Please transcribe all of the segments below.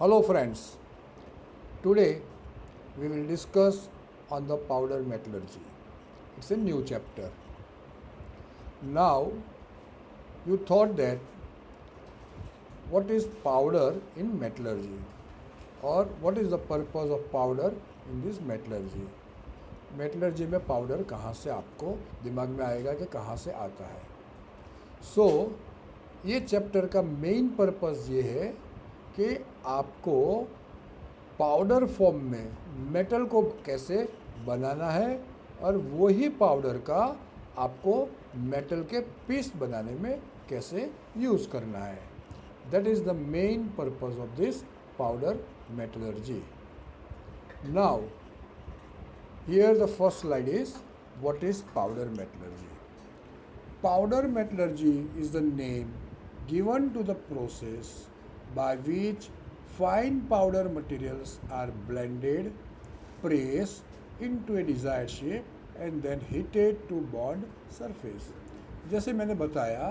Hello friends, today we will discuss on the powder metallurgy. It's a new chapter. Now you thought that what is powder in metallurgy or what is the purpose of powder in this metallurgy. Metallurgy में powder कहाँ से आपको दिमाग में आएगा कि कहाँ से आता है. सो ये चैप्टर का मेन पर्पस ये है कि आपको पाउडर फॉर्म में मेटल को कैसे बनाना है और वही पाउडर का आपको मेटल के पीस बनाने में कैसे यूज़ करना है. That is the main purpose of this powder metallurgy. Now here the first slide is what is powder metallurgy. Powder metallurgy is the name given to the process by which fine powder materials are blended, pressed into a desired shape and then heated to bond surface. जैसे मैंने बताया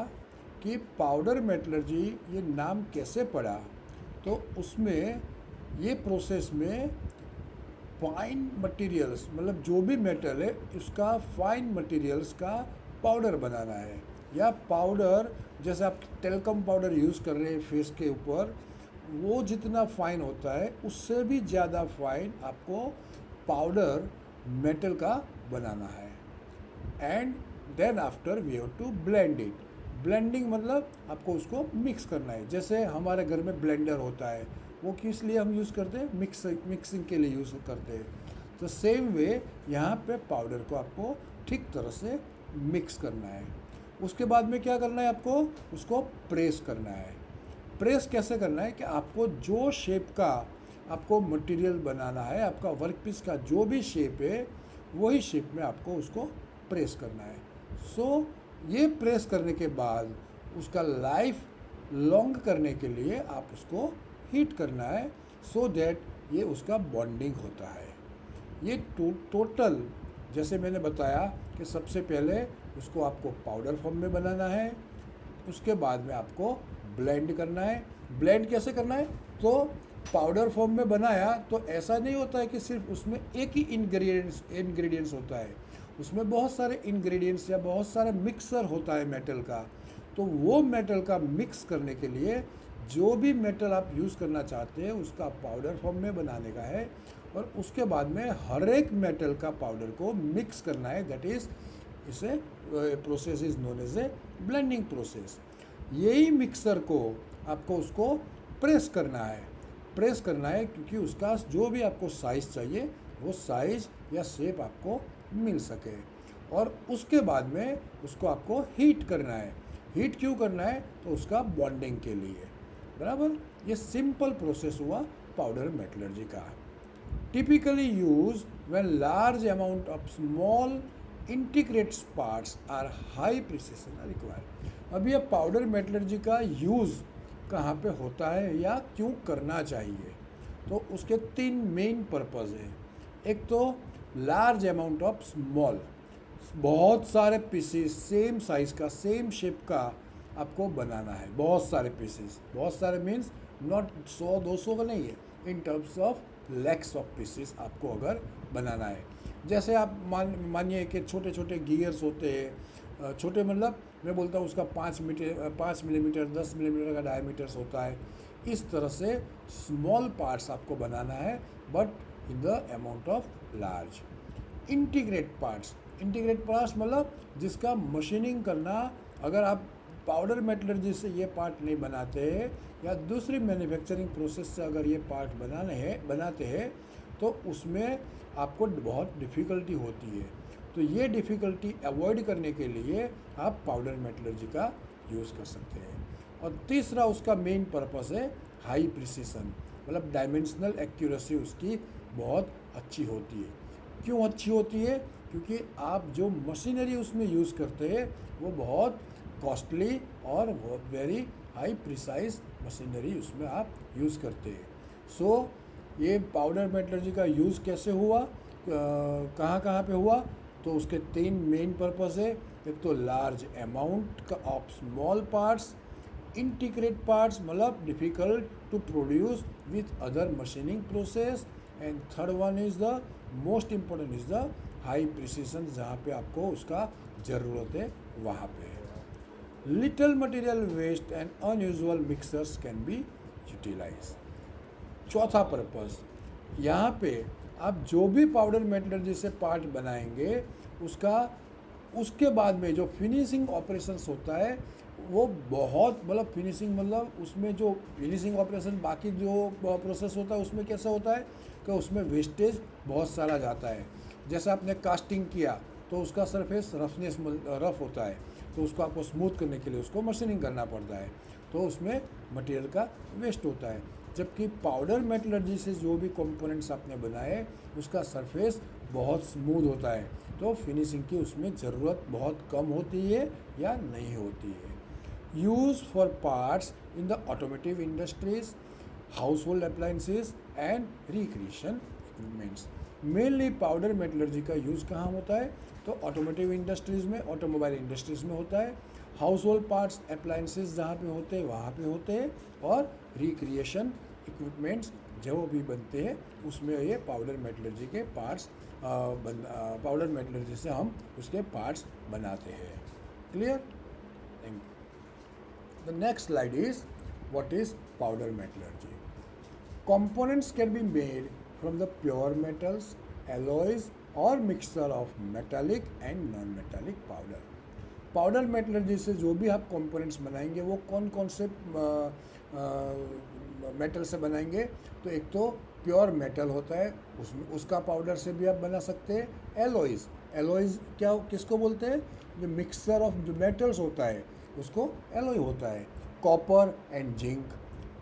कि powder metallurgy ये नाम कैसे पड़ा, तो उसमें ये प्रोसेस में फाइन मटेरियल्स मतलब जो भी मेटल है उसका फाइन मटेरियल्स का पाउडर बनाना है. या पाउडर जैसे आप टेल्कम पाउडर यूज़ कर रहे हैं फेस के ऊपर, वो जितना फाइन होता है उससे भी ज़्यादा फाइन आपको पाउडर मेटल का बनाना है. And then after we have to blend it. Blending मतलब आपको उसको मिक्स करना है. जैसे हमारे घर में ब्लेंडर होता है, वो किस लिए हम यूज़ करते हैं? मिक्सिंग के लिए यूज़ करते हैं. तो सेम वे यहाँ पे पाउडर को आपको ठीक तरह से मिक्स करना है. उसके बाद में क्या करना है? आपको उसको प्रेस करना है. प्रेस कैसे करना है कि आपको जो शेप का आपको मटेरियल बनाना है, आपका वर्क पीस का जो भी शेप है वही शेप में आपको उसको प्रेस करना है. सो ये प्रेस करने के बाद उसका लाइफ लॉन्ग करने के लिए आप उसको हीट करना है सो दैट ये उसका बॉन्डिंग होता है. ये टोटल जैसे मैंने बताया कि सबसे पहले उसको आपको पाउडर फॉर्म में बनाना है, उसके बाद में आपको ब्लेंड करना है. ब्लेंड कैसे करना है? तो पाउडर फॉर्म में बनाया तो ऐसा नहीं होता है कि सिर्फ उसमें एक ही इंग्रेडिएंट्स होता है. उसमें बहुत सारे इंग्रेडिएंट्स या बहुत सारे मिक्सर होता है मेटल का. तो वो मेटल का मिक्स करने के लिए जो भी मेटल आप यूज़ करना चाहते हैं उसका पाउडर फॉर्म में बनाने का है और उसके बाद में हर एक मेटल का पाउडर को मिक्स करना है. दैट इज़ इसे process is known as a blending process. यही मिक्सर को आपको उसको प्रेस करना है. प्रेस करना है क्योंकि उसका जो भी आपको साइज़ चाहिए वो साइज़ या शेप आपको मिल सके. और उसके बाद में उसको आपको हीट करना है. हीट क्यों करना है? तो उसका बॉन्डिंग के लिए. बराबर. ये सिंपल प्रोसेस हुआ पाउडर मेटलर्जी का. Typically use when large amount of small integrated parts are high precision required. अब ये पाउडर मेटलर्जी का यूज़ कहाँ पे होता है या क्यों करना चाहिए? तो उसके तीन मेन पर्पज़ हैं. एक तो लार्ज अमाउंट ऑफ स्मॉल, बहुत सारे पीसेस सेम साइज़ का सेम शेप का आपको बनाना है. बहुत सारे पीसेस, बहुत सारे मीन्स नॉट 100-200 का नहीं है, in terms of lakhs of pieces आपको अगर बनाना है. जैसे आप मानिए कि छोटे छोटे गियर्स होते हैं. छोटे मतलब मैं बोलता हूँ उसका 5 मिलीमीटर 10 मिलीमीटर का डायमीटर्स होता है. इस तरह से स्मॉल पार्ट्स आपको बनाना है but in the amount of large. Integrate parts मतलब जिसका मशीनिंग करना, अगर आप पाउडर मेटलर्जी से ये पार्ट नहीं बनाते हैं या दूसरी मैन्युफैक्चरिंग प्रोसेस से अगर ये पार्ट बनाते हैं तो उसमें आपको बहुत डिफ़िकल्टी होती है. तो ये डिफ़िकल्टी अवॉइड करने के लिए आप पाउडर मेटलर्जी का यूज़ कर सकते हैं. और तीसरा उसका मेन पर्पस है हाई प्रिसिशन, मतलब डायमेंशनल एक्यूरेसी उसकी बहुत अच्छी होती है. क्यों अच्छी होती है? क्योंकि आप जो मशीनरी उसमें यूज़ करते हैं वो बहुत कॉस्टली और वेरी हाई प्रिसाइज मशीनरी उसमें आप यूज़ करते हैं. सो ये पाउडर मेटलर्जी का यूज़ कैसे हुआ, कहाँ कहाँ पे हुआ? तो उसके तीन मेन पर्पस है. एक तो large amount of small parts integrate parts मतलब difficult to produce with other machining process, and third one is the most important is the high precision, जहाँ पे आपको उसका ज़रूरत है वहाँ पे। Little material waste and unusual mixers can be utilise. चौथा पर्पस, यहाँ पे आप जो भी पाउडर मेटलर्जी से पार्ट बनाएंगे उसके बाद में जो फिनिशिंग ऑपरेशंस होता है वो बहुत मतलब फिनिशिंग मतलब उसमें जो फिनिशिंग ऑपरेशन बाकी जो प्रोसेस होता है उसमें कैसा होता है कि उसमें वेस्टेज बहुत सारा जाता है। जैसे आपने कास्टिंग किया तो उसका सरफेस रफ होता है, तो उसको आपको स्मूथ करने के लिए उसको मशीनिंग करना पड़ता है, तो उसमें मटेरियल का वेस्ट होता है। जबकि पाउडर मेटलर्जी से जो भी कंपोनेंट्स आपने बनाए उसका सरफेस बहुत स्मूथ होता है, तो फिनिशिंग की उसमें ज़रूरत बहुत कम होती है या नहीं होती है। Use for parts in the automotive industries, house hold appliances and recreation equipments. Mainly powder metallurgy का यूज़ कहाँ होता है, तो ऑटोमोटिव इंडस्ट्रीज़ में, ऑटोमोबाइल इंडस्ट्रीज़ में होता है, हाउस होल्ड पार्ट्स अप्लायंसेज जहाँ पे होते हैं वहाँ पे होते हैं, और रिक्रिएशन इक्विपमेंट्स जो भी बनते हैं उसमें ये पाउडर मेटलर्जी के पार्ट्स पाउडर मेटलर्जी से हम उसके पार्ट्स बनाते हैं। Clear? Thank you. The next slide is what is powder metallurgy. Components can be made from the pure metals, alloys or mixture of metallic and non-metallic powder. Powder metallurgy से जो भी आप components बनाएंगे वो कौन कौन से मेटल से बनाएंगे, तो एक तो प्योर मेटल होता है उसका पाउडर से भी आप बना सकते हैं। एलॉयज़ क्या किसको बोलते हैं, जो मिक्सचर ऑफ जो मेटल्स होता है उसको एलॉय होता है। Copper and zinc,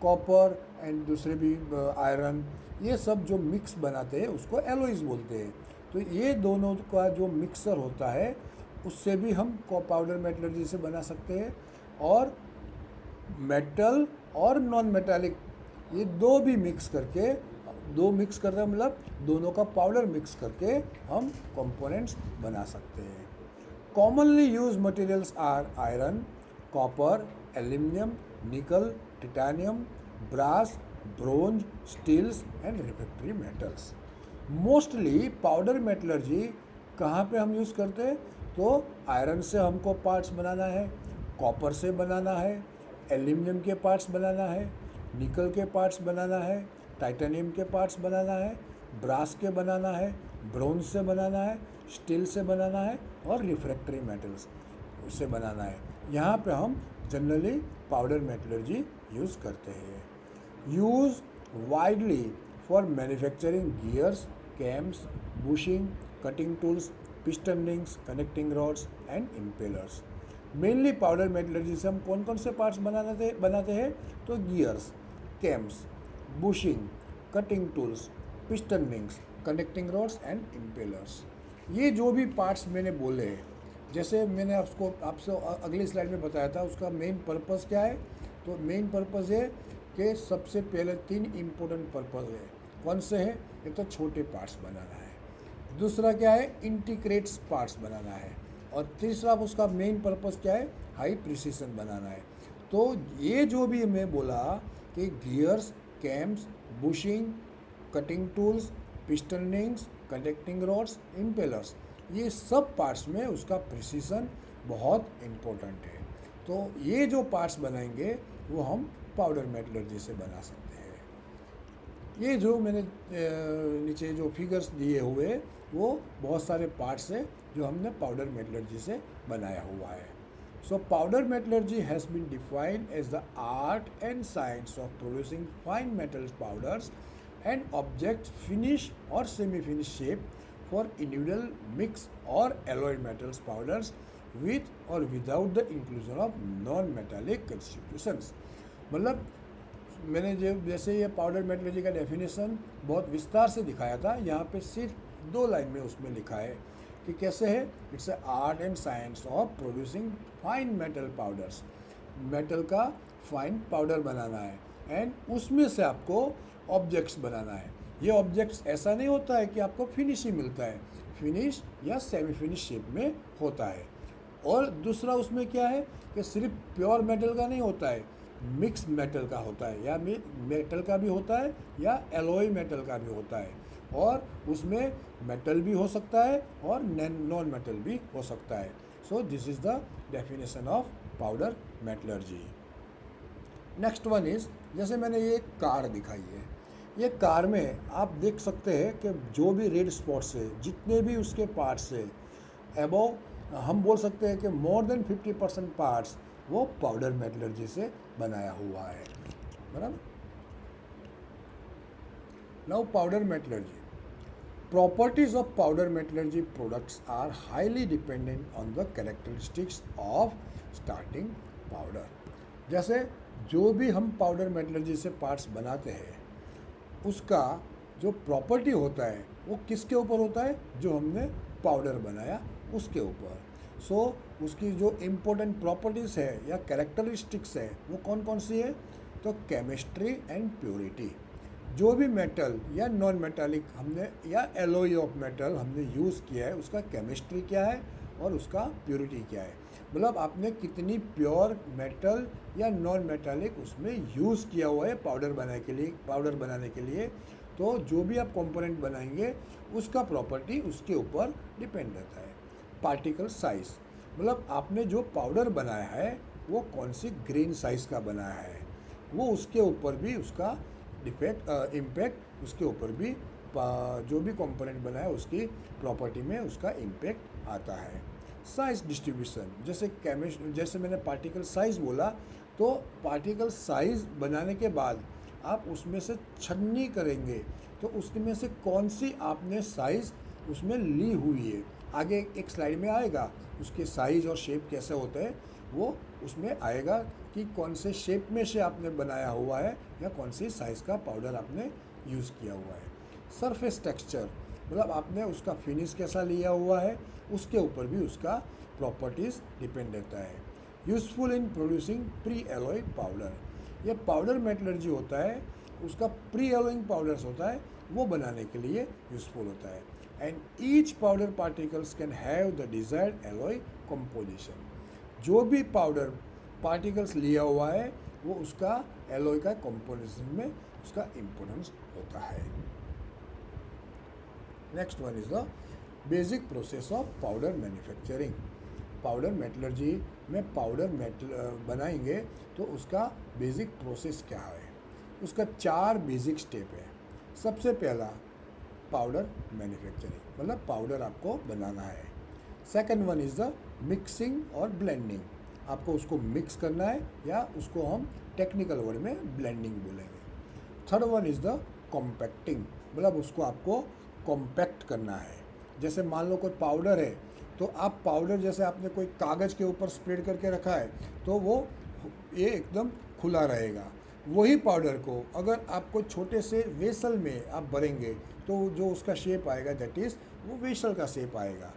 copper and दूसरे भी आयरन, ये सब जो मिक्स बनाते हैं उसको एलॉयज़ बोलते हैं। तो ये दोनों का जो मिक्सर होता है उससे भी हम पाउडर मेटलर्जी से बना सकते हैं। और मेटल और नॉन मेटालिक ये दो भी मिक्स करके, दो मिक्स करते हैं मतलब दोनों का पाउडर मिक्स करके हम कंपोनेंट्स बना सकते हैं। Commonly use materials are iron, copper, aluminium, nickel, titanium, brass, bronze, steels and refractory metals. Mostly powder metallurgy कहाँ पे हम यूज़ करते हैं, तो आयरन से हमको पार्ट्स बनाना है, कॉपर से बनाना है, एल्यूमिनियम के पार्ट्स बनाना है, निकल के पार्ट्स बनाना है, टाइटेनियम के पार्ट्स बनाना है, ब्रास के बनाना है, ब्रोंज से बनाना है, स्टील से बनाना है और रिफ्रैक्टरी मेटल्स उससे बनाना है। यहाँ पे हम जनरली पाउडर मेटलर्जी यूज़ करते हैं। Use widely for manufacturing gears, camps, bushing, cutting tools, piston rings, connecting rods and impellers. Mainly powder metallurgy से हम कौन कौन से पार्ट्स बनाते हैं, तो gears, camps, bushing, cutting tools, piston rings, connecting rods and impellers. ये जो भी पार्ट्स मैंने बोले हैं, जैसे मैंने आपसे अगली स्लाइड में बताया था, उसका मेन पर्पस क्या है, तो मेन पर्पस है कि सबसे पहले 3 इम्पोर्टेंट पर्पस है। कौन से हैं, एक तो छोटे पार्ट्स बनाना है, दूसरा क्या है, इंटीग्रेट्स पार्ट्स बनाना है, और तीसरा उसका मेन पर्पस क्या है, हाई प्रिसीजन बनाना है। तो ये जो भी मैं बोला कि gears, camps, bushing, cutting tools, piston rings, connecting rods, impellers, ये सब पार्ट्स में उसका प्रिसीजन बहुत इम्पोर्टेंट है। तो ये जो पार्ट्स बनाएंगे वो हम पाउडर मेटलर्जी से बना सकते हैं। ये जो मैंने नीचे जो फिगर्स दिए हुए वो बहुत सारे पार्ट्स हैं जो हमने पाउडर मेटलर्जी से बनाया हुआ है। So powder metallurgy has been defined as the art and science of producing fine metal powders and objects finished or semi-finished shape for individual mix or alloy metals powders with or without the inclusion of non-metallic constituents। मतलब मैंने जैसे ये powder metallurgy का definition बहुत विस्तार से दिखाया था, यहाँ पे सिर्फ 2 लाइन में उसमें लिखा है कि कैसे है। It's a art and science of producing fine metal powders, metal का फाइन पाउडर बनाना है, एंड उसमें से आपको ऑब्जेक्ट्स बनाना है। ये ऑब्जेक्ट्स ऐसा नहीं होता है कि आपको फिनिश ही मिलता है, फिनिश या सेमी फिनिश शेप में होता है। और दूसरा उसमें क्या है कि सिर्फ प्योर मेटल का नहीं होता है, मिक्स मेटल का होता है, या मेटल का भी होता है या एलॉय मेटल का भी होता है, और उसमें मेटल भी हो सकता है और नॉन मेटल भी हो सकता है. So this is the definition of powder metallurgy. Next one is, जैसे मैंने ये कार दिखाई है, ये कार में आप देख सकते हैं कि जो भी रेड स्पॉट्स है, जितने भी उसके पार्ट्स है, अबव हम बोल सकते हैं कि मोर देन 50% पार्ट्स वो पाउडर मेटलर्जी से बनाया हुआ है. बराबर. Now powder metallurgy. Properties of powder metallurgy products are highly dependent on the characteristics of starting powder. जैसे जो भी हम पाउडर मेटलर्जी से पार्ट्स बनाते हैं, उसका जो प्रॉपर्टी होता है वो किसके ऊपर होता है? जो हमने पाउडर बनाया उसके ऊपर. सो उसकी जो इम्पोर्टेंट प्रॉपर्टीज़ है या कैरेक्टरिस्टिक्स है वो कौन कौन सी है? तो केमिस्ट्री एंड प्योरिटी. जो भी मेटल या नॉन मेटालिक हमने या एलॉय ऑफ मेटल हमने यूज़ किया है, उसका केमिस्ट्री क्या है और उसका प्योरिटी क्या है. मतलब आपने कितनी प्योर मेटल या नॉन मेटालिक उसमें यूज़ किया हुआ है पाउडर बनाने के लिए. तो जो भी आप कंपोनेंट बनाएंगे उसका प्रॉपर्टी उसके ऊपर डिपेंड रहता है. पार्टिकल साइज, मतलब आपने जो पाउडर बनाया है वो कौन सी ग्रेन साइज़ का बनाया है, वो उसके ऊपर भी उसका इम्पैक्ट उसके ऊपर भी जो भी कंपोनेंट बनाया उसकी प्रॉपर्टी में उसका इम्पैक्ट आता है. साइज डिस्ट्रीब्यूशन, जैसे मैंने पार्टिकल साइज बोला, तो पार्टिकल साइज बनाने के बाद आप उसमें से छन्नी करेंगे तो उसमें से कौन सी आपने साइज उसमें ली हुई है. आगे एक स्लाइड में आएगा उसके साइज और शेप कैसे होते हैं, वो उसमें आएगा कि कौन से शेप में से आपने बनाया हुआ है या कौन सी साइज़ का पाउडर आपने यूज़ किया हुआ है. सरफेस टेक्सचर, मतलब आपने उसका फिनिश कैसा लिया हुआ है उसके ऊपर भी उसका प्रॉपर्टीज़ डिपेंड रहता है. Useful in producing pre alloy powder. ये पाउडर मेटलर्जी होता है, उसका प्री एलॉइंग पाउडर्स होता है, वो बनाने के लिए यूज़फुल होता है. And each powder particles can have the desired alloy composition. जो भी पाउडर पार्टिकल्स लिया हुआ है वो उसका एलॉय का कंपोजिशन में उसका इम्पोर्टेंस होता है. Next one is the basic process of powder manufacturing. Powder metallurgy में पाउडर बनाएंगे तो उसका बेसिक प्रोसेस क्या है? उसका 4 बेसिक स्टेप है. सबसे पहला पाउडर मैन्युफैक्चरिंग, मतलब पाउडर आपको बनाना है. Second one is the mixing और ब्लेंडिंग. आपको उसको मिक्स करना है या उसको हम टेक्निकल वर्ड में ब्लेंडिंग बोलेंगे. Third one is the compacting, मतलब उसको आपको कॉम्पैक्ट करना है. जैसे मान लो कोई पाउडर है तो आप पाउडर जैसे आपने कोई कागज़ के ऊपर स्प्रेड करके रखा है तो वो ये एकदम खुला रहेगा. वही पाउडर को अगर आपको छोटे से वेसल में आप भरेंगे तो जो उसका शेप आएगा दैट इज़ वो वेसल का शेप आएगा.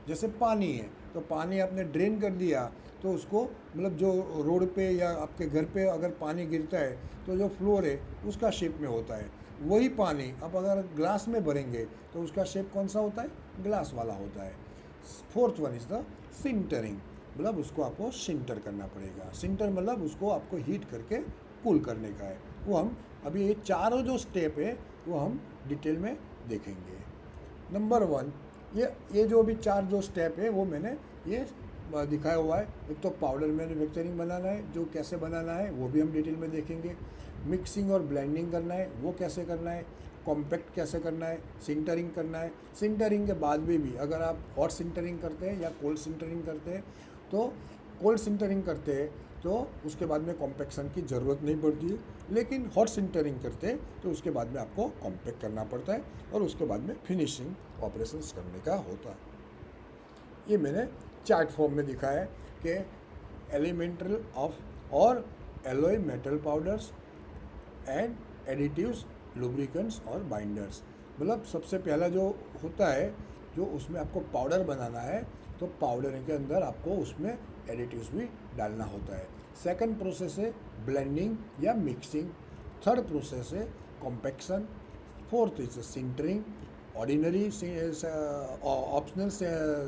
जैसे पानी है तो पानी आपने ड्रेन कर दिया तो उसको मतलब जो रोड पे या आपके घर पे अगर पानी गिरता है तो जो फ्लोर है उसका शेप में होता है. वही पानी आप अगर ग्लास में भरेंगे तो उसका शेप कौन सा होता है? ग्लास वाला होता है. Fourth one is the sintering, मतलब उसको आपको सिंटर करना पड़ेगा. सिंटर मतलब उसको आपको हीट करके कूल करने का है. वो हम अभी ये चारों जो स्टेप है वो हम डिटेल में देखेंगे. नंबर 1, ये जो भी 4 जो स्टेप है वो मैंने ये दिखाया हुआ है. एक तो पाउडर मैन्युफैक्चरिंग बनाना है, जो कैसे बनाना है वो भी हम डिटेल में देखेंगे. मिक्सिंग और ब्लेंडिंग करना है, वो कैसे करना है. कॉम्पैक्ट कैसे करना है. सिंटरिंग करना है. सिंटरिंग के बाद में भी अगर आप हॉट सिंटरिंग करते हैं या कोल्ड सिंटरिंग करते हैं तो कोल्ड सिंटरिंग करते हैं तो उसके बाद में कॉम्पैक्शन की ज़रूरत नहीं पड़ती है. लेकिन हॉट सिंटरिंग करते हैं तो उसके बाद में आपको कॉम्पैक्ट करना पड़ता है और उसके बाद में फिनिशिंग ऑपरेशंस करने का होता है. ये मैंने चार्ट फॉर्म में दिखाया है कि एलिमेंटल ऑफ और alloy metal powders and additives, lubricants और बाइंडर्स. मतलब सबसे पहला जो होता है जो उसमें आपको पाउडर बनाना है तो पाउडर के अंदर आपको उसमें एडिटिव्स भी डालना होता है. सेकंड प्रोसेस है ब्लेंडिंग या मिक्सिंग. थर्ड प्रोसेस है compaction. Fourth is sintering, ordinary optional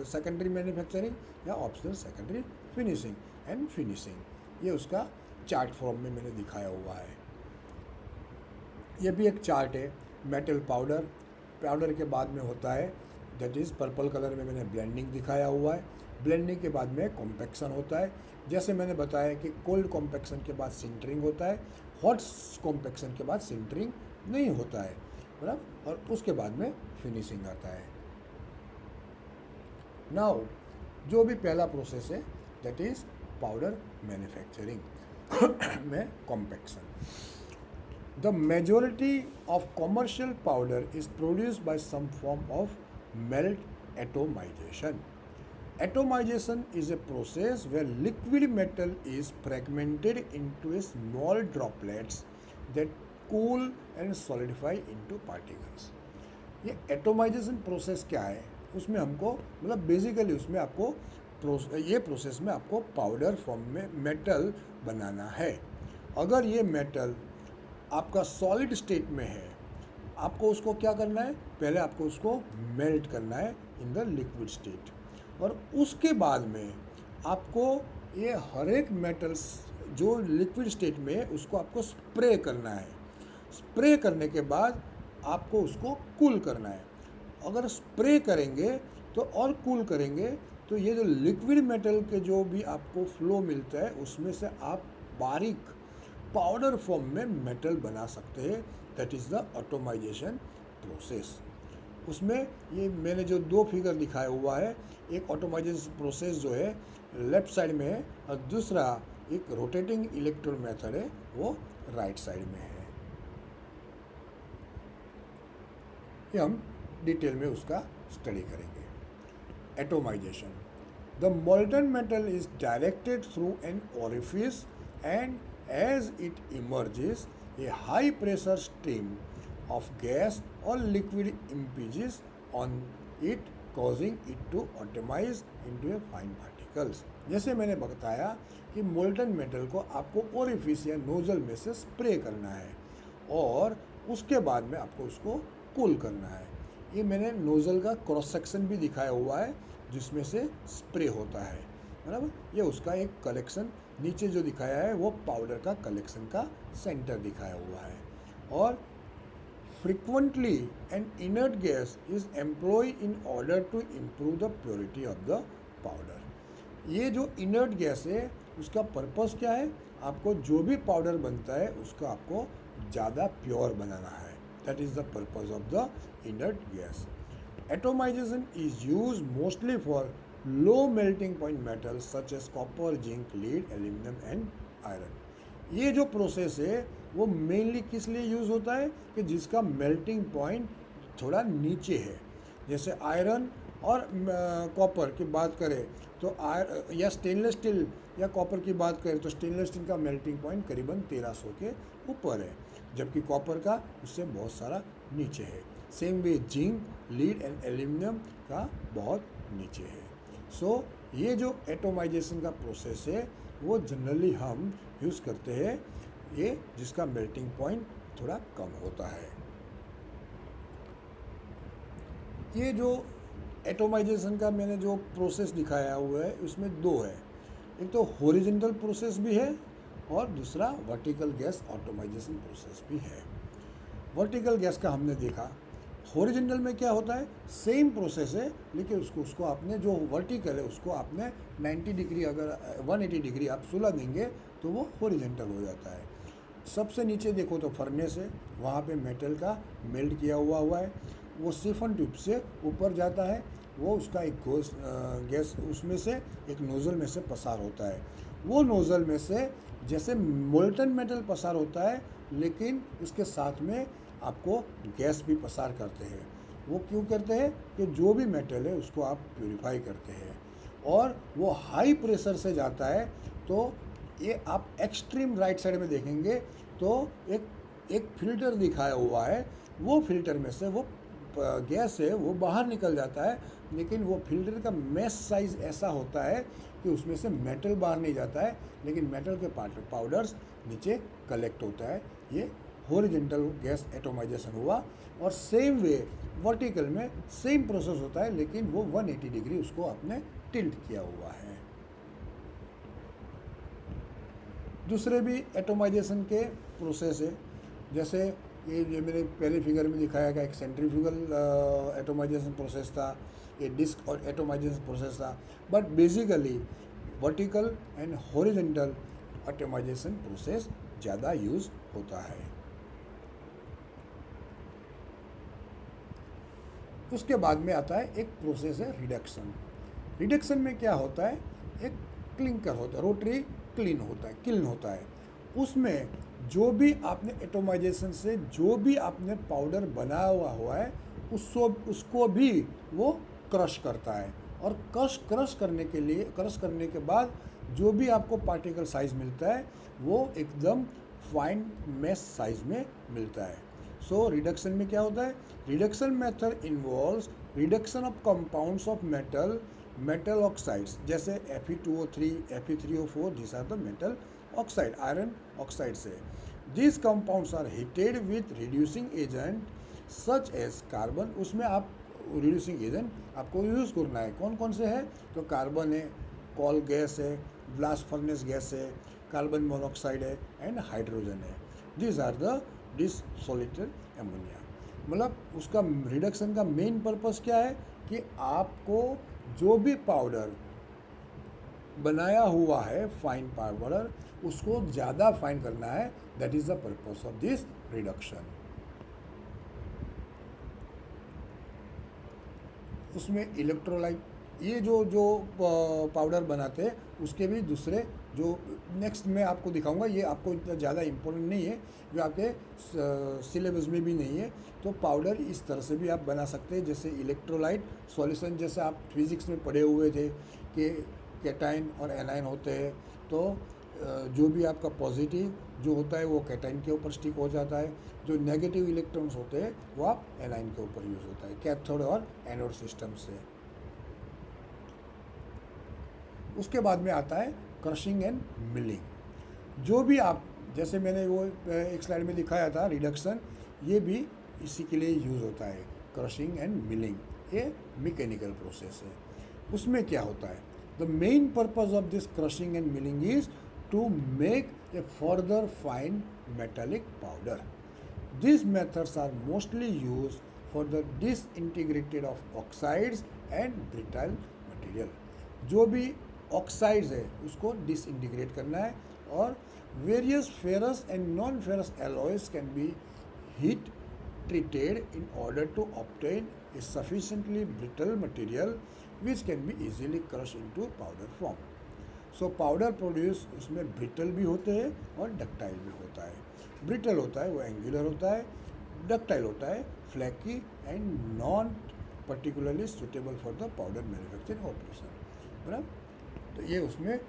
secondary manufacturing या optional secondary finishing and finishing. ये उसका चार्ट फॉर्म में मैंने दिखाया हुआ है। ये भी एक चार्ट है। मेटल पाउडर, पाउडर के बाद में होता है दैट इज़ पर्पल कलर में मैंने ब्लेंडिंग दिखाया हुआ है। ब्लेंडिंग के बाद में कॉम्पैक्शन होता है। जैसे मैंने बताया कि कोल्ड कॉम्पैक्शन के बाद सिंटरिंग होता है, हॉट कॉम्पैक्शन के बाद सिंटरिंग नहीं होता है, बराबर, और उसके बाद में फिनिशिंग आता है। नाउ जो भी पहला प्रोसेस है दैट इज़ पाउडर मैन्युफैक्चरिंग में compaction. The majority of commercial powder is produced by some form of melt atomization. Atomization is a process where liquid metal is fragmented into small droplets that cool and solidify into particles. ये atomisation process क्या है, उसमें हमको मतलब basically उसमें आपको ये process में आपको पाउडर फॉर्म में मेटल बनाना है। अगर ये मेटल आपका सॉलिड स्टेट में है, आपको उसको क्या करना है, पहले आपको उसको मेल्ट करना है इन द लिक्विड स्टेट, और उसके बाद में आपको ये हर एक मेटल्स जो लिक्विड स्टेट में है उसको आपको स्प्रे करना है। स्प्रे करने के बाद आपको उसको कूल करना है। अगर स्प्रे करेंगे तो और कूल करेंगे तो ये जो लिक्विड मेटल के जो भी आपको फ्लो मिलता है उसमें से आप बारीक पाउडर फॉर्म में मेटल बना सकते हैं। That is the automisation process. उसमें ये मैंने जो दो फिगर दिखाया हुआ है, एक ऑटोमाइजेशन प्रोसेस जो है लेफ्ट साइड में है और दूसरा एक रोटेटिंग इलेक्ट्रोड मेथड है वो राइट साइड में है। ये हम डिटेल में उसका स्टडी करेंगे। Atomisation, the molten metal is directed through an orifice and as it emerges, a high pressure stream of gas or liquid impinges on it, causing it to atomize into a fine particles. जैसे मैंने बताया कि molten metal को आपको orifice या nozzle में से spray करना है और उसके बाद में आपको उसको कूल करना है। ये मैंने नोजल का क्रॉस सेक्शन भी दिखाया हुआ है जिसमें से स्प्रे होता है, बराबर। ये उसका एक कलेक्शन नीचे जो दिखाया है वो पाउडर का कलेक्शन का सेंटर दिखाया हुआ है। और frequently an inert gas is employ in order to improve the purity of the powder. ये जो इनर्ट गैस है उसका पर्पस क्या है, आपको जो भी पाउडर बनता है उसका आपको ज़्यादा प्योर बनाना है। That is the purpose of the inert gas. Atomisation is use mostly for low melting point metals such as copper, zinc, lead, aluminum and iron. ये जो प्रोसेस है वो मेनली किस लिए यूज़ होता है कि जिसका मेल्टिंग पॉइंट थोड़ा नीचे है। जैसे आयरन और कॉपर की बात करें तो या स्टेनलेस स्टील या कॉपर की बात करें तो स्टेनलेस स्टील का मेल्टिंग पॉइंट करीबन 1300 के ऊपर है, जबकि कॉपर का उससे बहुत सारा नीचे है। Same way zinc, lead and aluminium का बहुत नीचे है। सो ये जो एटोमाइजेशन का प्रोसेस है वो जनरली हम यूज़ करते हैं ये जिसका मेल्टिंग पॉइंट थोड़ा कम होता है। ये जो एटोमाइजेशन का मैंने जो प्रोसेस दिखाया हुआ है उसमें दो है, एक तो हॉरिजॉन्टल प्रोसेस भी है और दूसरा वर्टिकल गैस ऑटोमाइजेशन प्रोसेस भी है। वर्टिकल गैस का हमने देखा। हॉरिजॉन्टल में क्या होता है, सेम प्रोसेस है लेकिन उसको आपने जो वर्टिकल है उसको आपने 90 डिग्री अगर 180 डिग्री आप सुला देंगे तो वो हॉरिजॉन्टल हो जाता है। सबसे नीचे देखो तो फर्नेस है, वहाँ पे मेटल का मेल्ट किया हुआ है, वो सिफन ट्यूब से ऊपर जाता है, वो उसका एक गैस उसमें से एक नोज़ल में से पसार होता है। वो नोज़ल में से जैसे मोल्टन मेटल पसार होता है लेकिन उसके साथ में आपको गैस भी पसार करते हैं। वो क्यों करते हैं कि जो भी मेटल है उसको आप प्यूरिफाई करते हैं और वो हाई प्रेशर से जाता है। तो ये आप एक्सट्रीम राइट साइड में देखेंगे तो एक फिल्टर दिखाया हुआ है, वो फिल्टर में से वो गैस है वो बाहर निकल जाता है, लेकिन वो फिल्टर का मैश साइज़ ऐसा होता है कि उसमें से मेटल बाहर नहीं जाता है लेकिन मेटल के पाउडर्स नीचे कलेक्ट होता है। ये हॉरिजॉन्टल गैस एटोमाइजेशन हुआ। और सेम वे वर्टिकल में सेम प्रोसेस होता है लेकिन वो 180 डिग्री उसको आपने टिल्ट किया हुआ है। दूसरे भी एटोमाइजेशन के प्रोसेस है, जैसे ये मेरे पहले फिगर में दिखाया गया एक सेंट्रीफ्यूगल एटोमाइजेशन प्रोसेस था, ये डिस्क और एटोमाइजेशन प्रोसेस था, but basically vertical and horizontal atomisation process ज़्यादा यूज होता है। उसके बाद में आता है एक प्रोसेस है रिडक्शन। रिडक्शन में क्या होता है, एक क्लिंकर होता है, रोटरी किल्न होता है। उसमें जो भी आपने एटोमाइजेशन से जो भी आपने पाउडर बनाया हुआ है उसको भी वो क्रश करता है, और क्रश करने के बाद जो भी आपको पार्टिकल साइज मिलता है वो एकदम फाइन मेश साइज में मिलता है। सो रिडक्शन में क्या होता है, reduction method involves reduction of compounds of metal oxides, जैसे Fe2O3, Fe3O4, this are the metal oxide, iron oxide से। This compounds are heated with reducing agent such as carbon. उसमें आप रिड्यूसिंग एजेंट आपको use करना है, कौन कौन से है, तो कार्बन है, कॉल गैस है, ब्लास्ट फर्नेस गैस है, कार्बन मोनोऑक्साइड है एंड हाइड्रोजन है। This are the dissociated ammonia. मतलब उसका रिडक्शन का मेन पर्पस क्या है कि आपको जो भी पाउडर बनाया हुआ है फाइन पाउडर उसको ज़्यादा फाइन करना है, that is the purpose of this reduction. उसमें इलेक्ट्रोलाइट, ये जो पाउडर बनाते हैं उसके भी दूसरे जो नेक्स्ट मैं आपको दिखाऊंगा, ये आपको इतना ज़्यादा इम्पोर्टेंट नहीं है, जो आपके सिलेबस में भी नहीं है। तो पाउडर इस तरह से भी आप बना सकते हैं, जैसे इलेक्ट्रोलाइट सॉल्यूशन, जैसे आप फिजिक्स में पढ़े हुए थे कि कैटाइन और एनाइन होते हैं, तो जो भी आपका पॉजिटिव जो होता है वो कैटाइन के ऊपर स्टिक हो जाता है, जो नेगेटिव इलेक्ट्रॉन्स होते हैं वो आप एनाइन के ऊपर यूज़ होता है, कैथोड और एनोड सिस्टम से। उसके बाद में आता है क्रशिंग एंड मिलिंग। जो भी आप, जैसे मैंने वो एक स्लाइड में दिखाया था रिडक्शन, ये भी इसी के लिए यूज़ होता है, क्रशिंग एंड मिलिंग, ये मैकेनिकल प्रोसेस है। उसमें क्या होता है, the main purpose of this crushing and milling is to make a further fine metallic powder. These methods are mostly used for the disintegrated of oxides and brittle material। जो भी oxides है उसको disintegrate करना है, और various ferrous and non ferrous alloys can be heat treated in order to obtain a sufficiently brittle material which can be easily crushed into powder form। So powder produce उसमें brittle भी होते हैं और ductile भी होता है। Brittle होता है वो एंगुलर होता है, डक्टाइल होता है flaky and non particularly suitable for the powder manufacturing operation, बराबर। तो ये उसमें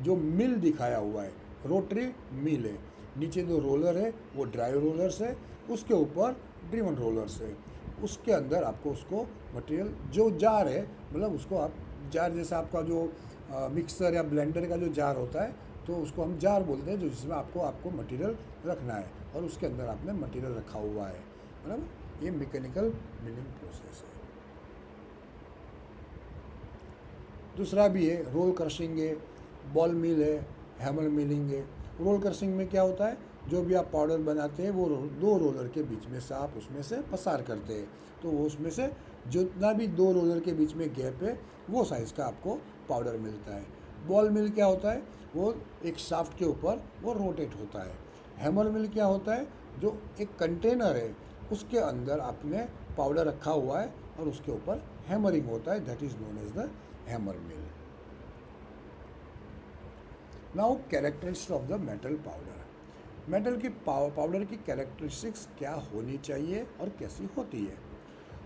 जो मिल दिखाया हुआ है, रोटरी मिल है, नीचे जो रोलर है वो ड्राई रोलर्स है, उसके ऊपर ड्रिवन रोलर्स है, उसके अंदर आपको उसको मटेरियल जो जार है, मतलब उसको आप जार जैसा आपका जो मिक्सर या ब्लेंडर का जो जार होता है तो उसको हम जार बोलते हैं, जो जिसमें आपको मटेरियल रखना है और उसके अंदर आपने मटेरियल रखा हुआ है, बराबर। ये मैकेनिकल मिलिंग प्रोसेस है। दूसरा भी है रोल क्रशिंग है, बॉल मिल है, हैमर मिलिंग है। रोल क्रशिंग में क्या होता है, जो भी आप पाउडर बनाते हैं वो दो रोलर के बीच में से आप उसमें से पसार करते हैं, तो वो उसमें से जितना भी दो रोलर के बीच में गैप है वो साइज़ का आपको पाउडर मिलता है। बॉल मिल क्या होता है, वो एक शाफ्ट के ऊपर वो रोटेट होता है। हैमर मिल क्या होता है, जो एक कंटेनर है उसके अंदर आपने पाउडर रखा हुआ है और उसके ऊपर हैमरिंग होता है, that is known as the hammer mill. Now characteristics of the metal powder. Metal की पाउडर की कैरेक्टरिस्टिक्स क्या होनी चाहिए और कैसी होती है।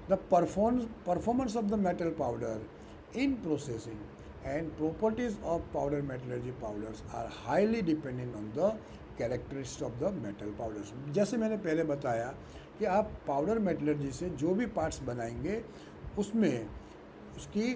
The performance of the metal powder in processing and properties of powder metallurgy powders are highly dependent on the characteristics of the metal powders। जैसे मैंने पहले बताया कि आप पाउडर मेटलर्जी से जो भी पार्ट्स बनाएंगे उसमें उसकी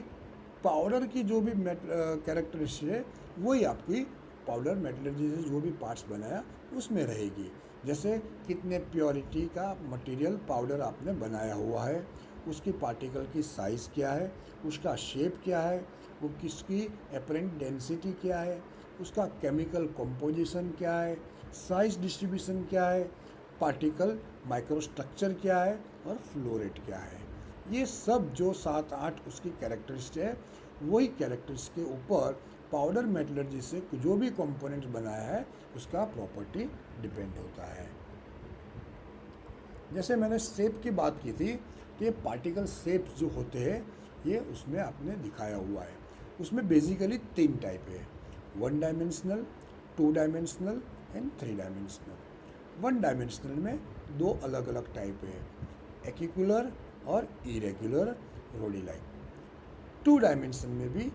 पाउडर की जो भी कैरेक्टरिस्टिक है वही आपकी पाउडर मेटलर्जी से जो भी पार्ट्स बनाया उसमें रहेगी। जैसे कितने प्योरिटी का मटेरियल पाउडर आपने बनाया हुआ है, उसकी पार्टिकल की साइज़ क्या है, उसका शेप क्या है, वो किसकी एपरेंट डेंसिटी क्या है, उसका केमिकल कंपोजिशन क्या है, साइज डिस्ट्रीब्यूशन क्या है, पार्टिकल माइक्रोस्ट्रक्चर क्या है और फ्लो रेट क्या है। ये सब जो 7-8 उसकी कैरेक्टरिस्टिक है, वही कैरेक्टरिस्टिक के ऊपर पाउडर मेटलर्जी से जो भी कंपोनेंट बनाया है उसका प्रॉपर्टी डिपेंड होता है। जैसे मैंने शेप की बात की थी, तो ये पार्टिकल शेप्स जो होते हैं ये उसमें आपने दिखाया हुआ है। उसमें बेसिकली 3 टाइप है, 1 dimensional, 2 dimensional and 3 dimensional. 1 dimensional में 2 अलग अलग टाइप है, एक्यूकुलर और इरेगुलर रोडी-लाइक। 2 डायमेंशन में भी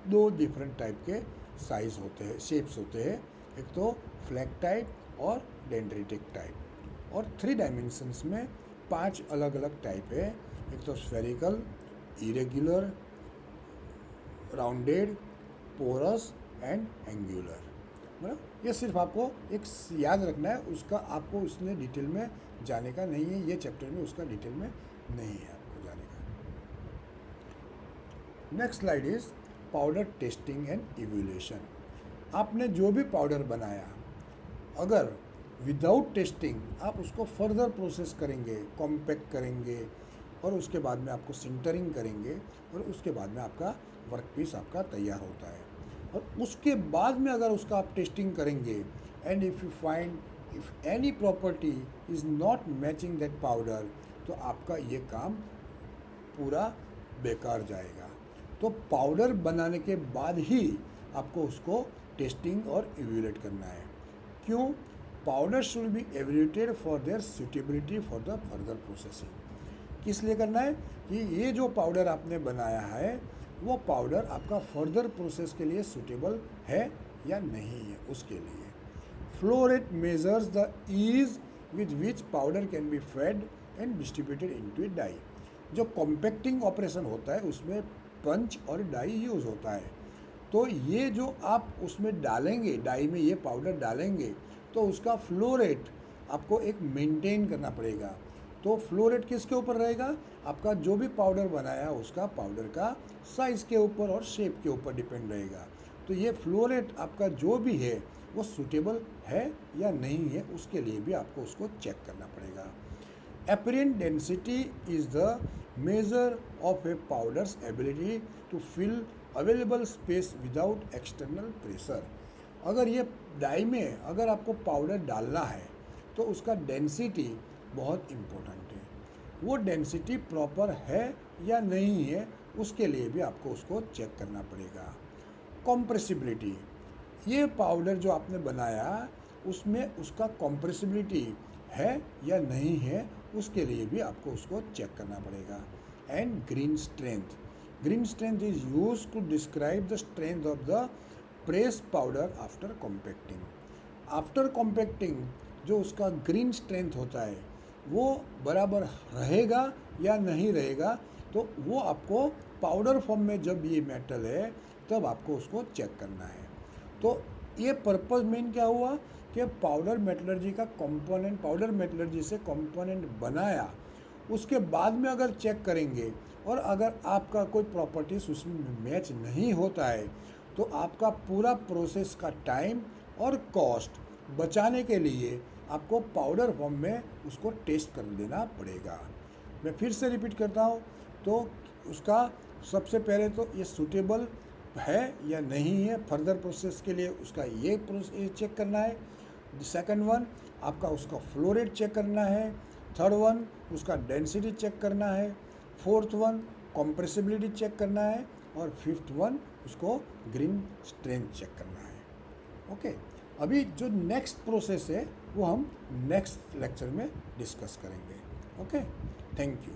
2 डिफरेंट टाइप के साइज होते हैं, शेप्स होते हैं, एक तो फ्लैग टाइप और डेंड्रिटिक टाइप। और 3 डायमेंशंस में 5 अलग अलग टाइप है, एक तो spherical, irregular, rounded, porous and angular. मतलब ये सिर्फ आपको एक याद रखना है, उसका आपको उसमें डिटेल में जाने का नहीं है, ये चैप्टर में उसका डिटेल में नहीं है आपको जाने का। Next slide is powder testing and evaluation. आपने जो भी पाउडर बनाया, अगर विदाउट टेस्टिंग आप उसको फर्दर प्रोसेस करेंगे, कॉम्पैक्ट करेंगे और उसके बाद में आपको सिंटरिंग करेंगे और उसके बाद में आपका वर्कपीस आपका तैयार होता है। और उसके बाद में अगर उसका आप टेस्टिंग करेंगे and if you find if any property is not matching that powder, तो आपका ये काम पूरा बेकार जाएगा। तो पाउडर बनाने के बाद ही आपको उसको टेस्टिंग और इवैल्यूएट करना है। क्यों? Powder should be evaluated for their suitability for the further processing. किस लिए करना है कि ये जो पाउडर आपने बनाया है वो पाउडर आपका फर्दर प्रोसेस के लिए सूटेबल है या नहीं है, उसके लिए। Flow rate measures the ease with which powder can be fed and distributed into a die. जो कॉम्पैक्टिंग ऑपरेशन होता है उसमें पंच और डाई यूज़ होता है। तो ये जो आप उसमें डालेंगे, डाई में ये पाउडर डालेंगे, तो उसका फ्लो रेट आपको एक मेंटेन करना पड़ेगा। तो फ्लो रेट किसके ऊपर रहेगा? आपका जो भी पाउडर बनाया उसका पाउडर का साइज़ के ऊपर और शेप के ऊपर डिपेंड रहेगा। तो ये फ्लो रेट आपका जो भी है वो सूटेबल है या नहीं है, उसके लिए भी आपको उसको चेक करना पड़ेगा। Apparent density is the measure of a powder's ability to fill available space without external pressure। अगर ये डाई में अगर आपको पाउडर डालना है तो उसका डेंसिटी बहुत इम्पोर्टेंट है। वो डेंसिटी प्रॉपर है या नहीं है, उसके लिए भी आपको उसको चेक करना पड़ेगा। कॉम्प्रेसिबिलिटी, ये पाउडर जो आपने बनाया उसमें उसका कॉम्प्रेसिबिलिटी है या नहीं है, उसके लिए भी आपको उसको चेक करना पड़ेगा। And green strength, green strength is use to describe the strength of the press powder after compacting. After compacting जो उसका ग्रीन स्ट्रेंथ होता है वो बराबर रहेगा या नहीं रहेगा, तो वो आपको पाउडर फॉर्म में जब ये मेटल है तब आपको उसको चेक करना है। तो ये पर्पस मेन क्या हुआ कि पाउडर मेटलर्जी का कंपोनेंट, पाउडर मेटलर्जी से कंपोनेंट बनाया, उसके बाद में अगर चेक करेंगे और अगर आपका कोई प्रॉपर्टीज उसमें मैच नहीं होता है तो आपका पूरा प्रोसेस का टाइम और कॉस्ट बचाने के लिए आपको पाउडर फॉर्म में उसको टेस्ट कर देना पड़ेगा। मैं फिर से रिपीट करता हूँ, तो उसका सबसे पहले तो ये सूटेबल है या नहीं है फर्दर प्रोसेस के लिए, उसका ये चेक करना है। सेकंड वन आपका उसका फ्लो रेट चेक करना है। थर्ड वन उसका डेंसिटी चेक करना है। फोर्थ वन कॉम्प्रेसिबिलिटी चेक करना है। और फिफ्थ वन उसको ग्रीन स्ट्रेंथ चेक करना है। ओके, अभी जो नेक्स्ट प्रोसेस है वो हम नेक्स्ट लेक्चर में डिस्कस करेंगे। Okay, thank you.